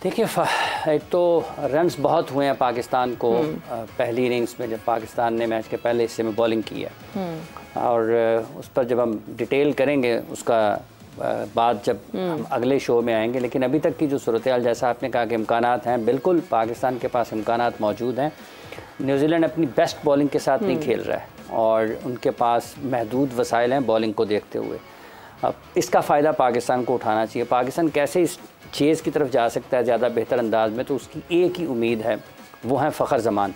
देखिए, एक तो रन्स बहुत हुए हैं पाकिस्तान को पहली इनिंग्स में, जब पाकिस्तान ने मैच के पहले हिस्से में बॉलिंग की है। और उस पर जब हम डिटेल करेंगे उसका बाद जब हम अगले शो में आएंगे। लेकिन अभी तक की जो सूरत हाल, जैसा आपने कहा कि इम्कानात हैं, बिल्कुल पाकिस्तान के पास इम्कानात मौजूद हैं। न्यूजीलैंड अपनी बेस्ट बॉलिंग के साथ नहीं खेल रहा है और उनके पास महदूद वसाइल हैं बॉलिंग को देखते हुए। अब इसका फ़ायदा पाकिस्तान को उठाना चाहिए। पाकिस्तान कैसे इस चेज़ की तरफ जा सकता है ज़्यादा बेहतर अंदाज में, तो उसकी एक ही उम्मीद है, वो है फ़खर ज़मान।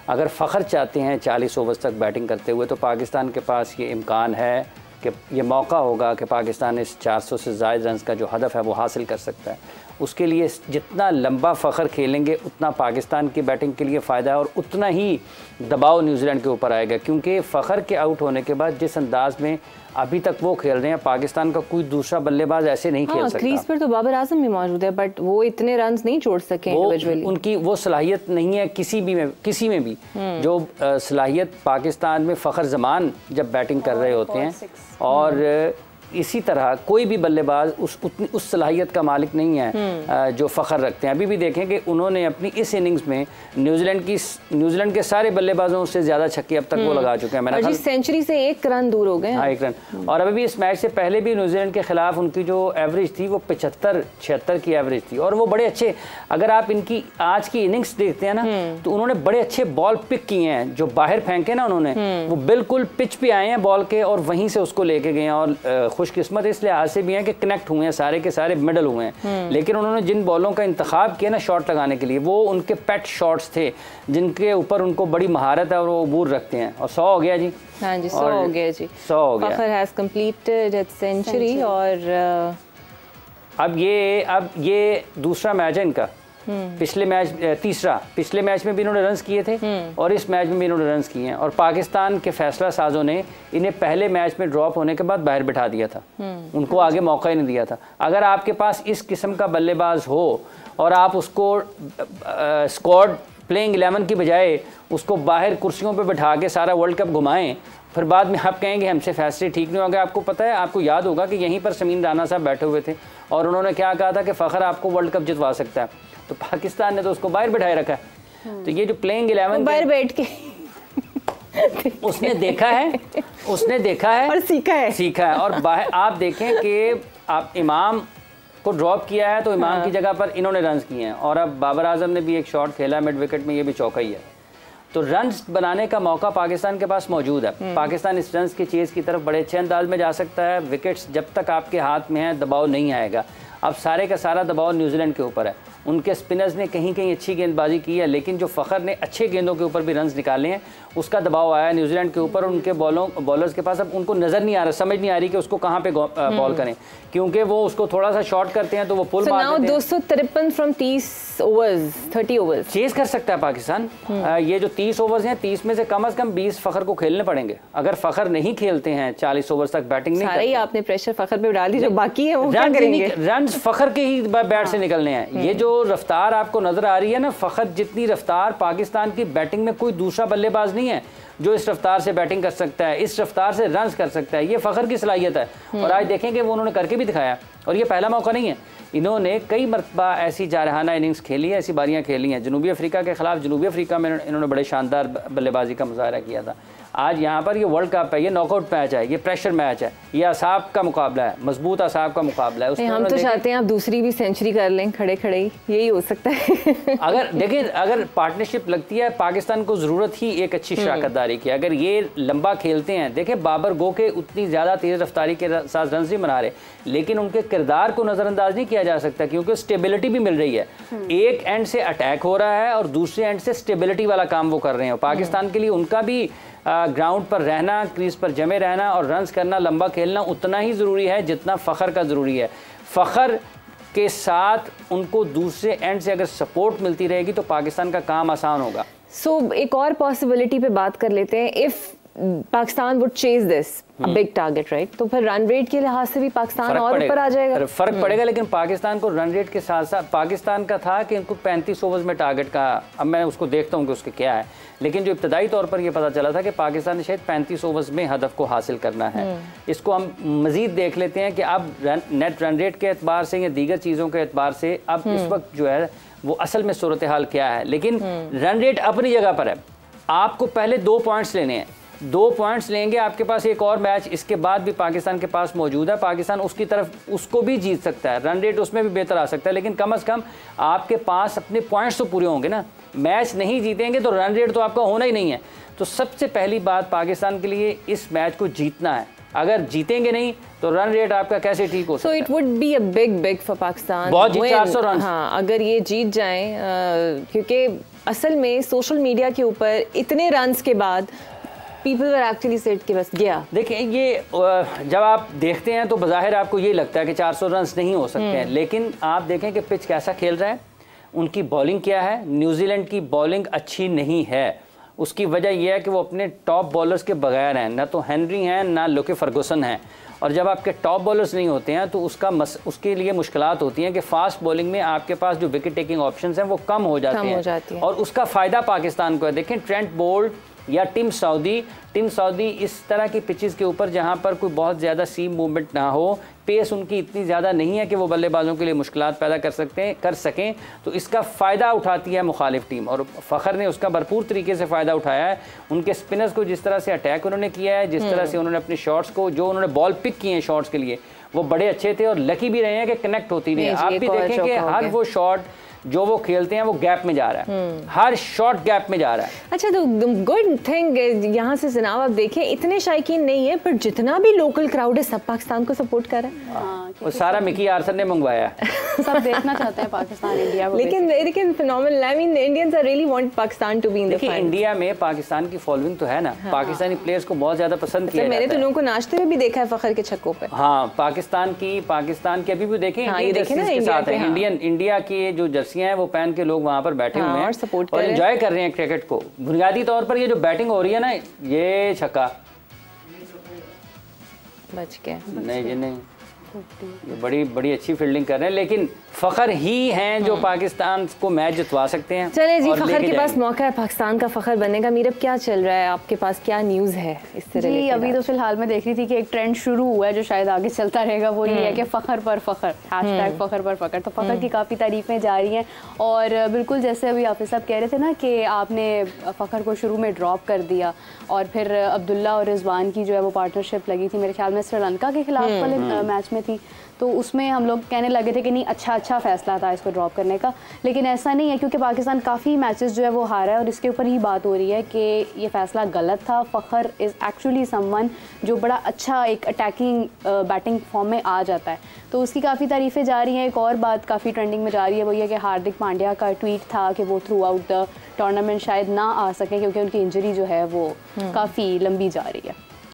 अगर फ़खर चाहते हैं 40 ओवर्स तक बैटिंग करते हुए, तो पाकिस्तान के पास ये इम्कान है कि ये मौका होगा कि पाकिस्तान इस 400 से ज़ायद रन का जो हदफ है वो हासिल कर सकता है। उसके लिए जितना लंबा फ़खर खेलेंगे उतना पाकिस्तान की बैटिंग के लिए फ़ायदा है और उतना ही दबाव न्यूजीलैंड के ऊपर आएगा। क्योंकि फ़खर के आउट होने के बाद जिस अंदाज में अभी तक वो खेल रहे हैं, पाकिस्तान का कोई दूसरा बल्लेबाज ऐसे नहीं खेल सकता। क्रीज पर तो बाबर आजम भी मौजूद है, बट वो इतने रन नहीं छोड़ सके इंडिविजुअली। उनकी वो सलाहियत नहीं है किसी में भी जो सलाहियत पाकिस्तान में फ़खर ज़मान जब बैटिंग कर रहे होते हैं। और इसी तरह कोई भी बल्लेबाज उस सलाहियत का मालिक नहीं है जो फ़खर रखते हैं। अभी भी देखें कि उन्होंने अपनी इस इनिंग्स में न्यूजीलैंड के सारे बल्लेबाजों से ज़्यादा छक्के अब तक वो लगा चुके हैं। मैंने सेंचुरी से 1 रन दूर हो गए। हाँ, 1 रन। और अभी भी इस मैच से पहले भी न्यूजीलैंड के खिलाफ उनकी जो एवरेज थी वो 75-76 की एवरेज थी। और वो बड़े अच्छे, अगर आप इनकी आज की इनिंग्स देखते हैं ना, तो उन्होंने बड़े अच्छे बॉल पिक किए हैं। जो बाहर फेंके ना उन्होंने, वो बिल्कुल पिच पे आए हैं बॉल के और वहीं से उसको लेके गए हैं। और खुशकिस्मत इस लिहाज से भी हैं कि कनेक्ट हुए हैं, सारे के सारे मिडल हुए हैं। लेकिन उन्होंने जिन बॉलों का इंतखाब किया ना शॉट लगाने के लिए, वो उनके पेट शॉट्स थे जिनके ऊपर उनको बड़ी महारत है और वो अबूर रखते हैं। और 100 हो गया जी। हाँ जी, 100 हो गया जी। 100 हो गया। Fakhar has completed its century. और अब ये दूसरा मैच है इनका। पिछले मैच में भी इन्होंने रन्स किए थे और इस मैच में भी इन्होंने रन्स किए हैं। और पाकिस्तान के फैसला साजों ने इन्हें पहले मैच में ड्रॉप होने के बाद बाहर बिठा दिया था, उनको आगे मौका ही नहीं दिया था। अगर आपके पास इस किस्म का बल्लेबाज हो और आप उसको स्क्वाड प्लेइंग 11 की बजाय उसको बाहर कुर्सियों पे बिठा के सारा वर्ल्ड कप घुमाएं, फिर बाद में आप कहेंगे हमसे फैसले ठीक नहीं होंगे। आपको पता है, आपको याद होगा कि यहीं पर समीन राना साहब बैठे हुए थे और उन्होंने क्या कहा था कि फ़खर आपको वर्ल्ड कप जितवा सकता है। तो पाकिस्तान ने तो उसको बाहर बिठाए रखा है। तो ये जो प्लेइंग 11 बाहर बैठ के उसने देखा है और सीखा है। और बाहर आप देखें कि आप इमाम को ड्रॉप किया है तो इमाम की जगह पर इन्होंने रन्स किए हैं। और अब बाबर आजम ने भी एक शॉट खेला मिड विकेट में, ये भी चौका ही है। तो रन्स बनाने का मौका पाकिस्तान के पास मौजूद है। पाकिस्तान इस रन्स की चेज़ की तरफ बड़े अच्छे अंदाज में जा सकता है। विकेट्स जब तक आपके हाथ में हैं दबाव नहीं आएगा। अब सारे का सारा दबाव न्यूजीलैंड के ऊपर है। उनके स्पिनर्स ने कहीं कहीं अच्छी गेंदबाजी की है, लेकिन जो फ़खर ने अच्छे गेंदों के ऊपर भी रन्स निकाले हैं उसका दबाव आया है न्यूजीलैंड के ऊपर। उनके बॉलर्स के पास अब उनको नज़र नहीं आ रहा, समझ नहीं आ रही कि उसको कहाँ पे बॉल करें, क्योंकि वो उसको थोड़ा सा शॉर्ट करते हैं तो वो पुल मार देते हैं। 253 फ्रॉम 30 ओवर्स चेज कर सकता है पाकिस्तान। ये जो 30 ओवर्स हैं, 30 में से कम 20 फ़खर को खेलने पड़ेंगे। अगर फ़खर नहीं खेलते हैं 40 ओवर्स तक बैटिंग नहीं करते, आपने प्रेशर फ़खर पे डाल दी, जो बाकी है वो क्या करेंगे? रन्स फ़खर के ही बैट से निकलने हैं। ये जो रफ्तार आपको नजर आ रही है ना, फ़खर जितनी रफ्तार पाकिस्तान की बैटिंग में कोई दूसरा बल्लेबाज नहीं है जो इस रफ्तार से बैटिंग कर सकता है, इस रफ्तार से रन्स कर सकता है। ये फ़खर की सलाहियत है और आज देखेंगे वो उन्होंने करके भी दिखाया। और ये पहला मौका नहीं है, इन्होंने कई मरतबा ऐसी जारहाना इनिंग्स खेली है, ऐसी बारियां खेली हैं। जनूबी अफ्रीका के खिलाफ जनूबी अफ्रीका में इन्होंने बड़े शानदार बल्लेबाजी का मुजाहरा किया था। आज यहाँ पर ये वर्ल्ड कप है, ये नॉकआउट मैच है, ये प्रेशर मैच है, ये असाब का मुकाबला है, मजबूत असाब का मुकाबला है। हम तो चाहते हैं आप दूसरी भी सेंचुरी कर लें खड़े खड़े ही, यही हो सकता है। अगर पार्टनरशिप लगती है, पाकिस्तान को ज़रूरत ही एक अच्छी शराकतदारी की। अगर ये लंबा खेलते हैं, देखें बाबर गो के उतनी ज़्यादा तेज़ रफ्तारी के साथ रन नहीं बना रहे, लेकिन उनके किरदार को नज़रअंदाज नहीं किया जा सकता क्योंकि स्टेबिलिटी भी मिल रही है। एक एंड से अटैक हो रहा है और दूसरे एंड से स्टेबिलिटी वाला काम वो कर रहे हैं। पाकिस्तान के लिए उनका भी ग्राउंड पर रहना, क्रीज पर जमे रहना और रन्स करना, लंबा खेलना उतना ही ज़रूरी है जितना फ़खर का ज़रूरी है। फ़खर के साथ उनको दूसरे एंड से अगर सपोर्ट मिलती रहेगी तो पाकिस्तान का काम आसान होगा। एक और पॉसिबिलिटी पे बात कर लेते हैं। If Pakistan would chase this big target, right? तो फिर रन रेट के लिहाज से भी पाकिस्तान और ऊपर आ जाएगा, फर्क पड़ेगा। लेकिन पाकिस्तान को रन रेट के साथ साथ पाकिस्तान का था कि इनको 35 ओवर्स में टारगेट का, अब मैं उसको देखता हूँ कि उसके क्या है, लेकिन जो इब्तदाई तौर पर ये पता चला था कि पाकिस्तान ने शायद 35 ओवर्स में हदफ को हासिल करना है। इसको हम मजीद देख लेते हैं कि अब नेट रन रेट के एतबार से या दीगर चीज़ों के एतबार से अब इस वक्त जो है वो असल में सूरत हाल क्या है। लेकिन रन रेट अपनी जगह पर है, आपको पहले 2 पॉइंट्स लेने हैं, 2 पॉइंट्स लेंगे, आपके पास एक और मैच इसके बाद भी पाकिस्तान के पास मौजूद है, पाकिस्तान उसकी तरफ उसको भी जीत सकता है, रन रेट उसमें भी बेहतर आ सकता है, लेकिन कम से कम आपके पास अपने पॉइंट्स तो पूरे होंगे ना। मैच नहीं जीतेंगे तो रन रेट तो आपका होना ही नहीं है। तो सबसे पहली बात पाकिस्तान के लिए इस मैच को जीतना है, अगर जीतेंगे नहीं तो रन रेट आपका कैसे ठीक हो सकता है। So it would be a big for Pakistan. बहुत जी 400 रन, हाँ, अगर ये जीत जाएं, क्योंकि असल में सोशल मीडिया के ऊपर इतने रन्स के बाद पीपल वर एक्चुअली सेड कि बस गया। देखिए ये जब आप देखते हैं तो बज़ाहिर आपको ये लगता है कि 400 रन नहीं हो सकते हैं, लेकिन आप देखें कि पिच कैसा खेल रहा है, उनकी बॉलिंग क्या है। न्यूजीलैंड की बॉलिंग अच्छी नहीं है, उसकी वजह यह है कि वो अपने टॉप बॉलर्स के बगैर हैं, ना तो हेनरी हैं ना लुकी फर्गुसन हैं। और जब आपके टॉप बॉलर्स नहीं होते हैं तो उसके लिए मुश्किलात होती हैं कि फास्ट बॉलिंग में आपके पास जो विकेट टेकिंग ऑप्शंस हैं वो कम हो जाते हैं और उसका फ़ायदा पाकिस्तान को है। देखें ट्रेंट बोल्ट या टिम साउदी इस तरह की पिचेस के ऊपर जहां पर कोई बहुत ज़्यादा सीम मूवमेंट ना हो, पेस उनकी इतनी ज़्यादा नहीं है कि वो बल्लेबाजों के लिए मुश्किलात पैदा कर सकें, तो इसका फ़ायदा उठाती है मुखालिफ टीम और फ़खर ने उसका भरपूर तरीके से फ़ायदा उठाया है। उनके स्पिनर्स को जिस तरह से अटैक उन्होंने किया है, जिस तरह से उन्होंने अपने शॉट्स को जो उन्होंने बॉल पिक किए हैं शॉट्स के लिए वो बड़े अच्छे थे और लकी भी रहे हैं कि कनेक्ट होती नहीं है। आप भी देखें कि हर वो शॉट जो वो खेलते हैं वो गैप में जा रहा है, हर शॉट गैप में जा रहा है। अच्छा, तो गुड थिंग यहाँ से जनाब आप देखें इतने शायकीन नहीं है पर जितना भी लोकल क्राउड है सब पाकिस्तान को सपोर्ट कर रहा है। वो सारा मिकी आर्सन ने मंगवाया सब देखना चाहते हैं पाकिस्तान इंडिया को। लेकिन phenomenal, I mean Indians are really want Pakistan to be in the final. India में पाकिस्तान की फॉलोइंग तो है ना, पाकिस्तानी प्लेयर्स को बहुत ज्यादा पसंद किया मैंने तो लोगों को नाचते हुए भी देखा है फखर के छक्कों पे। हाँ, पाकिस्तान की अभी भी देखें इंडिया की जो जर्सियां हैं वो पहन के लोग वहाँ पर बैठे हुए हैं और एंजॉय कर रहे हैं क्रिकेट को। बुनियादी तौर पर ये जो बैटिंग हो रही है ना, ये छक्का बच गया नहीं जी नहीं, ये बड़ी अच्छी फील्डिंग कर रहे हैं, लेकिन फखर ही हैं जो पाकिस्तान को मैच जितवा सकते हैं। चले जी, फखर के पास मौका है पाकिस्तान का फखर बनने का। मीरब क्या चल रहा है आपके पास, क्या न्यूज़ है इससे रिलेटेड? जी अभी तो फिलहाल मैं देख रही थी कि एक ट्रेंड शुरू हुआ है जो शायद आगे चलता रहेगा, वो ये है कि फ़खर पर फ़खर, हैशटैग फ़खर पर फ़खर। तो फ़खर की काफ़ी तारीफ़ें जा रही हैं और बिल्कुल जैसे अभी हाफिज़ साहब कह रहे थे ना कि आपने फ़खर को शुरू में ड्रॉप कर दिया और फिर अब्दुल्ला और रिजवान की जो है वो पार्टनरशिप लगी थी, मेरे ख्याल में श्रीलंका के खिलाफ वाले मैच में थी, तो उसमें हम लोग कहने लगे थे कि नहीं अच्छा फैसला था इसको ड्रॉप करने का, लेकिन ऐसा नहीं है क्योंकि पाकिस्तान काफ़ी मैचेस जो है वो हारा है और इसके ऊपर ही बात हो रही है कि ये फ़ैसला गलत था। फ़खर इज़ एक्चुअली समवन जो बड़ा अच्छा एक अटैकिंग बैटिंग फॉर्म में आ जाता है, तो उसकी काफ़ी तारीफ़ें जा रही हैं। एक और बात काफ़ी ट्रेंडिंग में जा रही है वो ये कि हार्दिक पांड्या का ट्वीट था कि वो थ्रू आउट द टूर्नामेंट शायद ना आ सकें क्योंकि उनकी इंजरी जो है वो काफ़ी लंबी जा रही है।